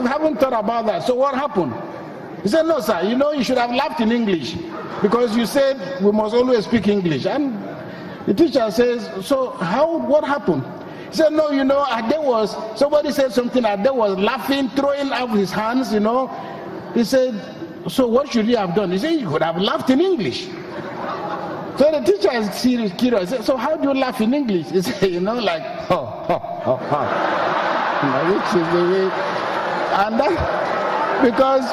I haven't thought about that. So what happened? He said, no, sir, you should have laughed in English because you said we must always speak English. And the teacher says, so what happened? He said, no, somebody said something, Ade was laughing, throwing up his hands, He said, so what should he have done? He said, he could have laughed in English. So the teacher is serious, curious. He said, so how do you laugh in English? He said, like, which is the way. And that, because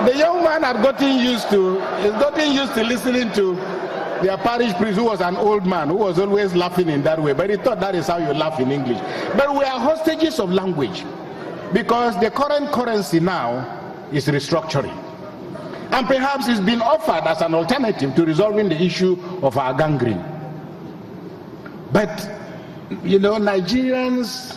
the young man had gotten used to listening to their parish priest, who was an old man, who was always laughing in that way. But he thought that is how you laugh in English. But we are hostages of language, because the current currency now is restructuring. And perhaps it's been offered as an alternative to resolving the issue of our gangrene. But, Nigerians,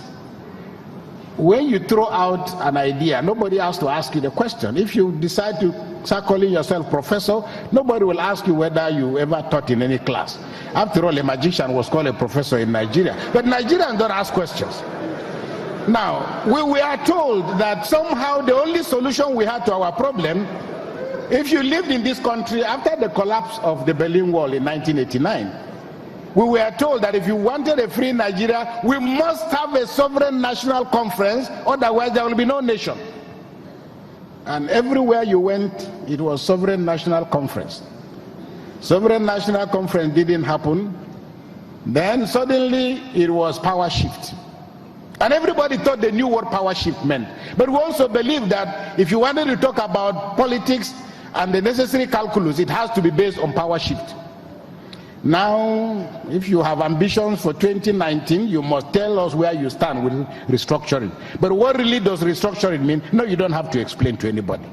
when you throw out an idea, nobody has to ask you the question. If you decide to start calling yourself professor, nobody will ask you whether you ever taught in any class. After all, a magician was called a professor in Nigeria. But Nigerians don't ask questions. Now, we are told that somehow the only solution we had to our problem, if you lived in this country after the collapse of the Berlin Wall in 1989, we were told that if you wanted a free Nigeria, we must have a sovereign national conference, otherwise there will be no nation. And everywhere you went, it was sovereign national conference. Sovereign national conference didn't happen. Then suddenly it was power shift. And everybody thought they knew what power shift meant. But we also believe that if you wanted to talk about politics and the necessary calculus, it has to be based on power shift. Now, if you have ambitions for 2019, you must tell us where you stand with restructuring. But what really does restructuring mean? No, you don't have to explain to anybody.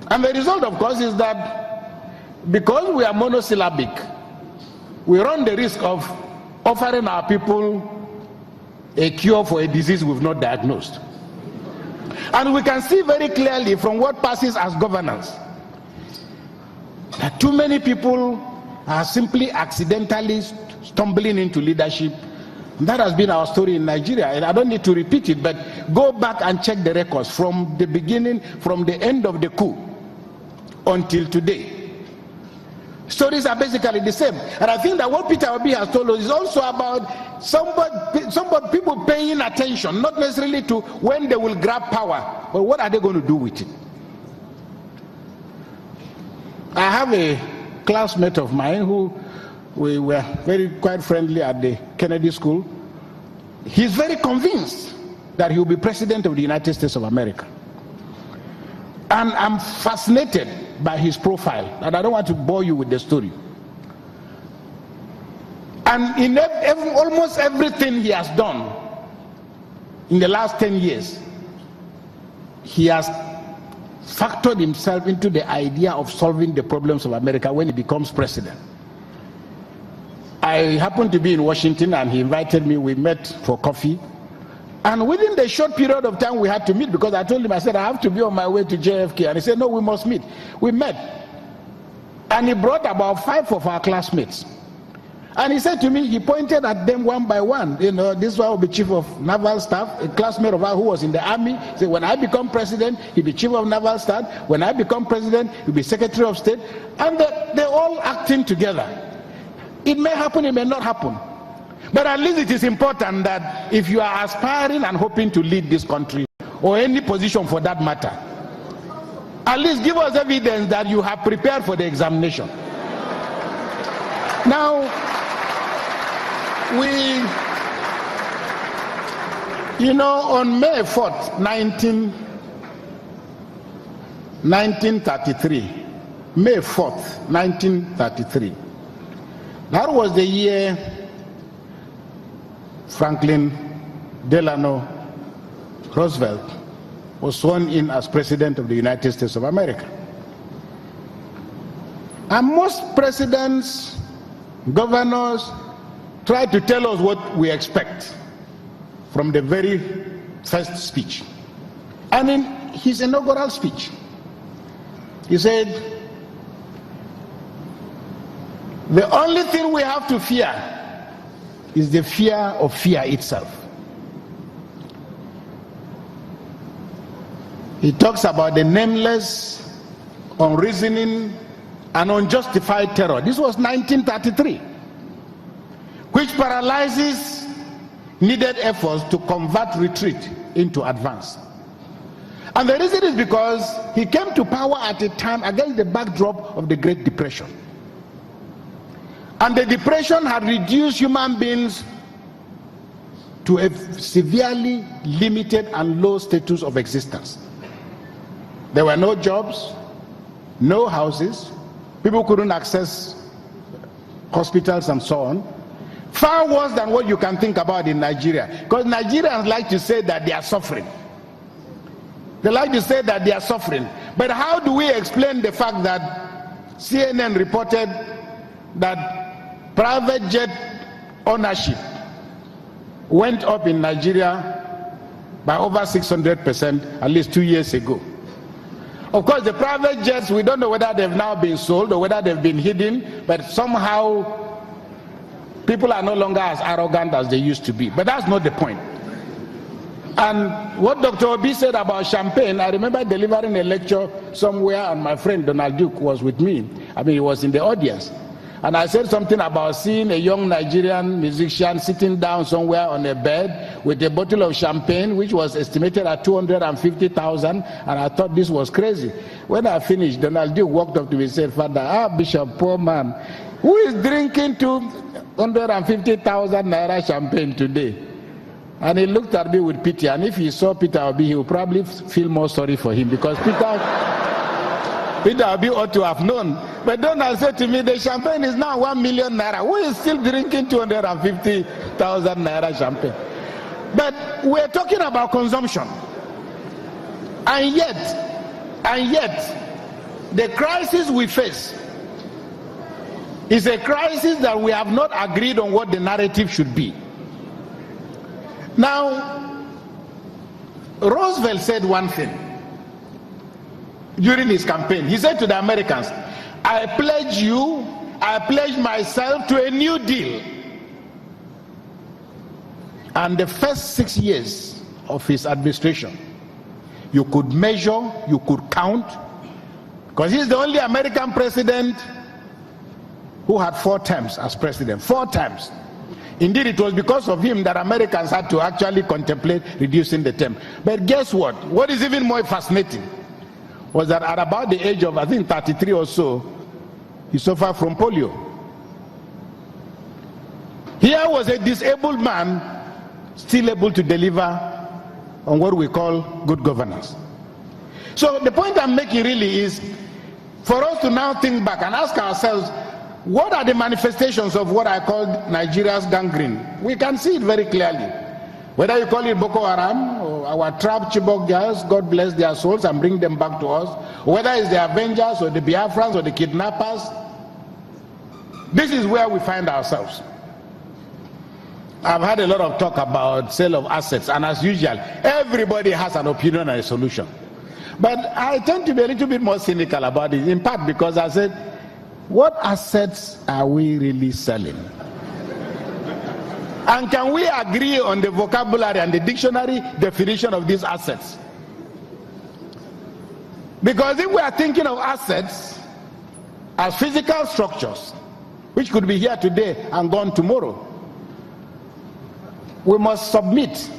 And the result, of course, is that because we are monosyllabic, we run the risk of offering our people a cure for a disease we've not diagnosed. And we can see very clearly from what passes as governance that too many people are simply accidentally stumbling into leadership. And that has been our story in Nigeria, and I don't need to repeat it, but go back and check the records from the beginning, from the end of the coup until today. Stories are basically the same. And I think that what Peter Obi has told us is also about somebody people paying attention, not necessarily to when they will grab power, but what are they going to do with it. I have a classmate of mine who we were quite friendly at the Kennedy School. He's very convinced that he will be president of the United States of America. And I'm fascinated by his profile, and I don't want to bore you with the story. And in almost everything he has done in the last 10 years, he has factored himself into the idea of solving the problems of America when he becomes president. I happened to be in Washington and he invited me. We met for coffee. And within the short period of time we had to meet, because I told him, I said, I have to be on my way to JFK. And he said, no, we must meet. We met. And he brought about 5 of our classmates. And he said to me, he pointed at them one by one. This one will be chief of naval staff, a classmate of ours who was in the army. He said, when I become president, he'll be chief of naval staff. When I become president, he'll be secretary of state. And they're all acting together. It may happen, it may not happen. But at least it is important that if you are aspiring and hoping to lead this country, or any position for that matter, at least give us evidence that you have prepared for the examination. Now, on May 4th, 1933, May 4th, 1933, that was the year Franklin Delano Roosevelt was sworn in as President of the United States of America. And most presidents, governors, try to tell us what we expect from the very first speech. And in his inaugural speech, he said, the only thing we have to fear is the fear of fear itself. He talks about the nameless, unreasoning, and unjustified terror. This was 1933, which paralyzes needed efforts to convert retreat into advance. And the reason is because he came to power at a time against the backdrop of the Great Depression. And the Depression had reduced human beings to a severely limited and low status of existence. There were no jobs, no houses, people couldn't access hospitals and so on. Far worse than what you can think about in Nigeria. Because Nigerians like to say that they are suffering. They like to say that they are suffering. But how do we explain the fact that CNN reported that private jet ownership went up in Nigeria by over 600% at least 2 years ago? Of course, the private jets, we don't know whether they've now been sold or whether they've been hidden, but somehow people are no longer as arrogant as they used to be. But that's not the point. And what Dr. Obi said about champagne, I remember delivering a lecture somewhere, and my friend Donald Duke was with me. I mean, he was in the audience. And I said something about seeing a young Nigerian musician sitting down somewhere on a bed with a bottle of champagne, which was estimated at 250,000, and I thought this was crazy. When I finished, Donald Duke walked up to me and said, "Father, Bishop, poor man, who is drinking 250,000 naira champagne today?" And he looked at me with pity, and if he saw Peter Obi, he would probably feel more sorry for him, because Peter Obi ought to have known. But Donald said to me, the champagne is now 1 million naira. Who is still drinking 250,000 naira champagne? But we're talking about consumption. And yet, the crisis we face is a crisis that we have not agreed on what the narrative should be. Now, Roosevelt said one thing during his campaign. He said to the Americans, I pledge myself to a new deal. And the first 6 years of his administration, you could measure, you could count, because he's the only American president who had 4 terms as president. 4 terms. Indeed, it was because of him that Americans had to actually contemplate reducing the term. But guess what? What is even more fascinating was that at about the age of, I think, 33 or so, he suffered from polio. Here was a disabled man still able to deliver on what we call good governance. So the point I'm making really is for us to now think back and ask ourselves, what are the manifestations of what I call Nigeria's gangrene? We can see it very clearly. Whether you call it Boko Haram, or our trapped Chibok girls, God bless their souls and bring them back to us, or whether it's the Avengers or the Biafrans or the kidnappers, this is where we find ourselves. I've had a lot of talk about sale of assets, and as usual, everybody has an opinion and a solution. But I tend to be a little bit more cynical about it, in part because I said, what assets are we really selling? And can we agree on the vocabulary and the dictionary definition of these assets? Because if we are thinking of assets as physical structures, which could be here today and gone tomorrow, we must submit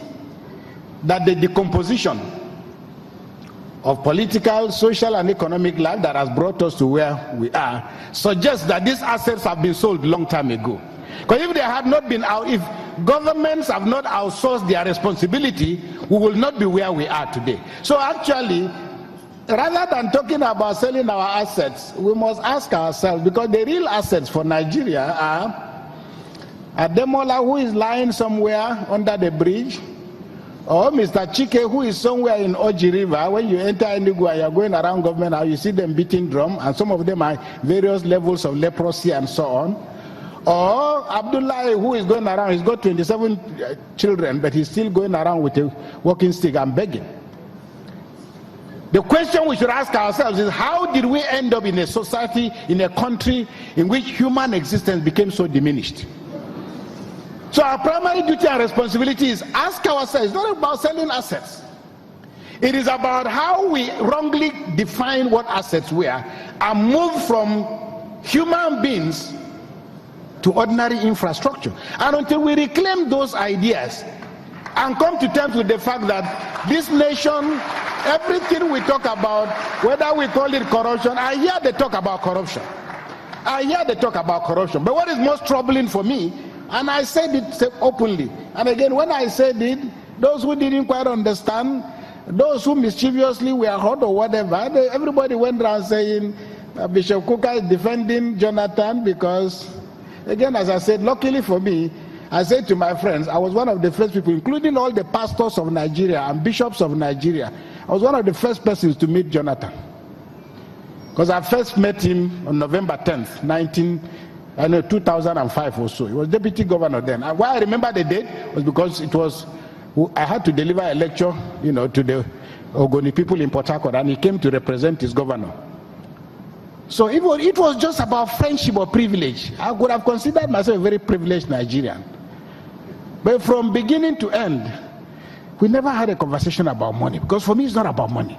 that the decomposition of political, social, and economic life that has brought us to where we are suggests that these assets have been sold a long time ago. Because if they had not been out, if governments have not outsourced their responsibility, we will not be where we are today. So actually, rather than talking about selling our assets, we must ask ourselves, because the real assets for Nigeria are Ademola, who is lying somewhere under the bridge, or Mr. Chike, who is somewhere in Oji River. When you enter Enugu and you're going around government now, you see them beating drum, and some of them are various levels of leprosy and so on. Or Abdullah, who is going around, he's got 27 children, but he's still going around with a walking stick and begging. The question we should ask ourselves is, how did we end up in a society, in a country in which human existence became so diminished? So our primary duty and responsibility is ask ourselves, it's not about selling assets. It is about how we wrongly define what assets we are and move from human beings to ordinary infrastructure. And until we reclaim those ideas and come to terms with the fact that this nation, everything we talk about, whether we call it corruption, I hear they talk about corruption. But what is most troubling for me, and I said it openly, and again, when I said it, those who didn't quite understand, those who mischievously were hurt or whatever, everybody went around saying Bishop Kukah is defending Jonathan because, again, as I said, luckily for me, I said to my friends, I was one of the first people, including all the pastors of Nigeria and bishops of Nigeria, I was one of the first persons to meet Jonathan. Because I first met him on November 10th, 2005 or so. He was deputy governor then. And why I remember the date was because it was, I had to deliver a lecture, to the Ogoni people in Port Harcourt, and he came to represent his governor. So it was just about friendship or privilege. I would have considered myself a very privileged Nigerian. But from beginning to end, we never had a conversation about money, because for me it's not about money.